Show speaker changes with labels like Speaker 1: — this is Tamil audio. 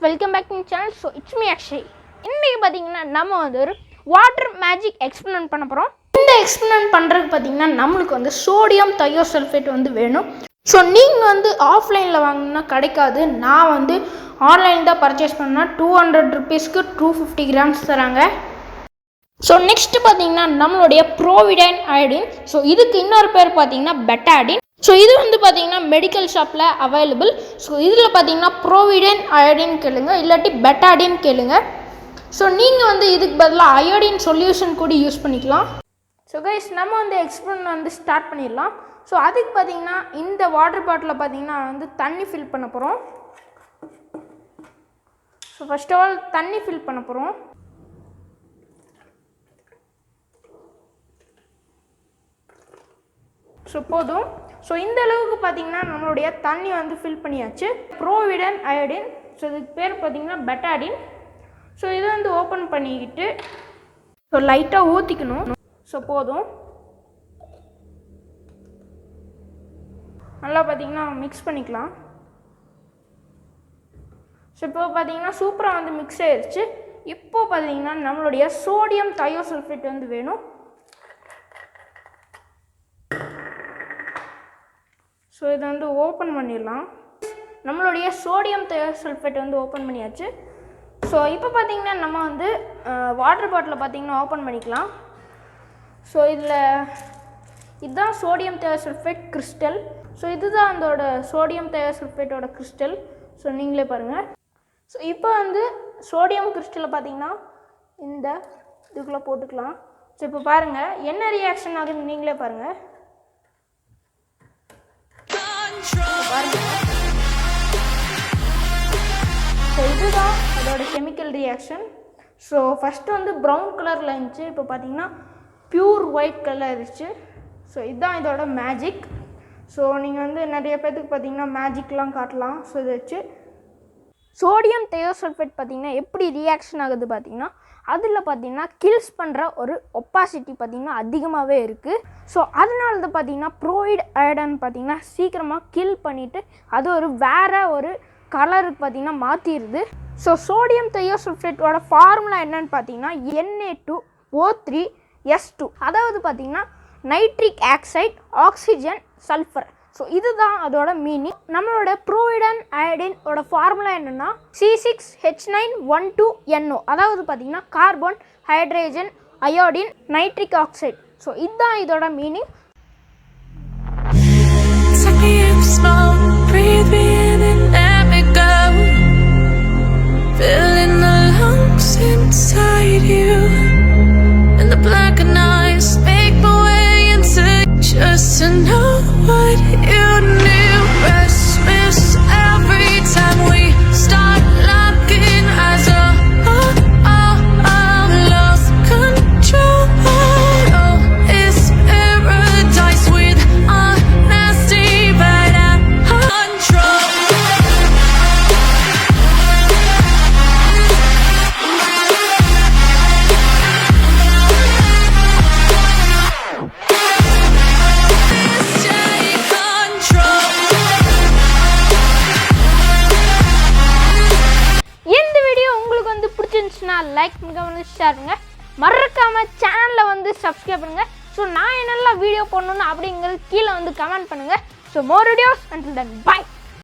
Speaker 1: welcome back to my channel. So it's me Akshay. இன்னைக்கு பாத்தீங்கன்னா நம்ம வந்து ஒரு வாட்டர் மேஜிக் எக்ஸ்பெரிமெண்ட் பண்ண போறோம். இந்த எக்ஸ்பெரிமெண்ட் பண்றதுக்கு பாத்தீங்கன்னா நமக்கு வந்து சோடியம் தயோசல்ஃபேட் வந்து வேணும். ஸோ நீங்கள் வந்து ஆஃப்லைனில் வாங்கினா கிடைக்காது. நான் வந்து ஆன்லைன் தான் பர்ச்சேஸ் பண்ணால் 200 rupeesக்கு 250 grams தராங்க. ஸோ நெக்ஸ்ட் பார்த்தீங்கன்னா நம்மளுடைய ப்ரோவிடைன் அயோடின். ஸோ இதுக்கு இன்னொரு பேர் பார்த்தீங்கன்னா பெட்டாடின். ஸோ இது வந்து பார்த்தீங்கன்னா மெடிக்கல் ஷாப்பில் அவைலபிள். ஸோ இதில் பார்த்தீங்கன்னா ப்ரோவிடைன் அயோடின் கேளுங்க, இல்லாட்டி பெட்டாடின் கேளுங்க. ஸோ நீங்கள் வந்து இதுக்கு பதிலாக அயோடின் சொல்யூஷன் கூட யூஸ் பண்ணிக்கலாம். ஸோ கைஸ் நம்ம வந்து எக்ஸ்பெரிமெண்ட் வந்து ஸ்டார்ட் பண்ணிடலாம். ஸோ அதுக்கு பார்த்தீங்கன்னா இந்த வாட்டர் பாட்டிலில் பார்த்தீங்கன்னா வந்து தண்ணி ஃபில் பண்ண போகிறோம். ஸோ ஃபர்ஸ்ட் ஆஃப் ஆல் தண்ணி ஃபில் பண்ண போகிறோம். ஸோ போதும். ஸோ இந்த அளவுக்கு பார்த்தீங்கன்னா நம்மளுடைய தண்ணி வந்து ஃபில் பண்ணியாச்சு. ப்ரோவிடன் அயோடின், ஸோ இதுக்கு பேர் பார்த்தீங்கன்னா பெட்டாடின். ஸோ இதை வந்து ஓப்பன் பண்ணிக்கிட்டு ஸோ லைட்டாக ஊற்றிக்கணும். ஸோ போதும். நல்லா பார்த்தீங்கன்னா மிக்ஸ் பண்ணிக்கலாம். ஸோ இப்போ பார்த்தீங்கன்னா சூப்பராக வந்து மிக்ஸ் ஆயிடுச்சு. இப்போ பார்த்தீங்கன்னா நம்மளுடைய சோடியம் தயோசல்ஃபேட் வந்து வேணும். ஸோ இதை வந்து ஓப்பன் பண்ணிடலாம். நம்மளுடைய சோடியம் தயோசல்ஃபேட் வந்து ஓப்பன் பண்ணியாச்சு. ஸோ இப்போ பார்த்தீங்கன்னா நம்ம வந்து வாட்டர் பாட்டிலை பார்த்தீங்கன்னா ஓப்பன் பண்ணிக்கலாம். ஸோ இதுதான் சோடியம் தயோசல்ஃபேட் கிறிஸ்டல். ஸோ இதுதான் அதோட சோடியம் தயோசல்ஃபேட்டோட கிறிஸ்டல். ஸோ நீங்களே பாருங்கள். ஸோ இப்போ வந்து சோடியம் கிறிஸ்டலை பார்த்தீங்கன்னா இந்த இதுக்குள்ளே போட்டுக்கலாம். ஸோ இப்போ பாருங்கள் என்ன ரியாக்ஷன் ஆகுதுன்னு நீங்களே பாருங்கள். ஸோ இதுதான் அதோட கெமிக்கல் ரியாக்ஷன். ஸோ ஃபஸ்ட்டு வந்து ப்ரௌன் கலரில் இருந்துச்சு, இப்போ பார்த்தீங்கன்னா பியூர் ஒயிட் கலர் இருந்துச்சு. ஸோ இதுதான் இதோட மேஜிக். ஸோ நீங்கள் வந்து நிறைய பேர்த்துக்கு பார்த்தீங்கன்னா மேஜிக்லாம் காட்டலாம். ஸோ இதை வச்சு சோடியம் தயோசல்ஃபேட் பார்த்தீங்கன்னா எப்படி ரியாக்ஷன் ஆகுது பார்த்தீங்கன்னா அதில் பார்த்தீங்கன்னா கில்ஸ் பண்ணுற ஒரு ஒப்பாசிட்டி பார்த்தீங்கன்னா அதிகமாகவே இருக்குது. ஸோ அதனால தான் பார்த்தீங்கன்னா ப்ரோவிட் அயோடின் பார்த்தீங்கன்னா சீக்கிரமாக கில் பண்ணிவிட்டு அது ஒரு வேறு ஒரு கலருக்கு பார்த்தீங்கன்னா மாற்றிடுது. ஸோ சோடியம் தயோசல்ஃபேட்டோட ஃபார்முலா என்னன்னு பார்த்தீங்கன்னா Na2O3S2, அதாவது பார்த்தீங்கன்னா nitric oxide oxygen sulphur. So இதுதான் அதோட மீனிங். நம்மளோட ப்ரோவிடன் அயோடினோட ஃபார்முலா என்னென்னா C6H912NO, அதாவது பார்த்தீங்கன்னா carbon hydrogen iodine nitric oxide. So இதுதான் இதோட meaning.
Speaker 2: Just to know what you knew. Restless every time we start locking eyes. Lost control. Oh, it's paradise with honesty, but I'm control.
Speaker 1: Like பண்ணுங்க, ஷேர் பண்ணுங்க, மறக்காம சேனலை வந்து சப்ஸ்கிரைப் பண்ணுங்க. ஸோ நான் என்னெல்லாம் வீடியோ பண்ணணும்னு அப்படிங்கிறது கீழே வந்து கமெண்ட் பண்ணுங்க. So more videos until then bye.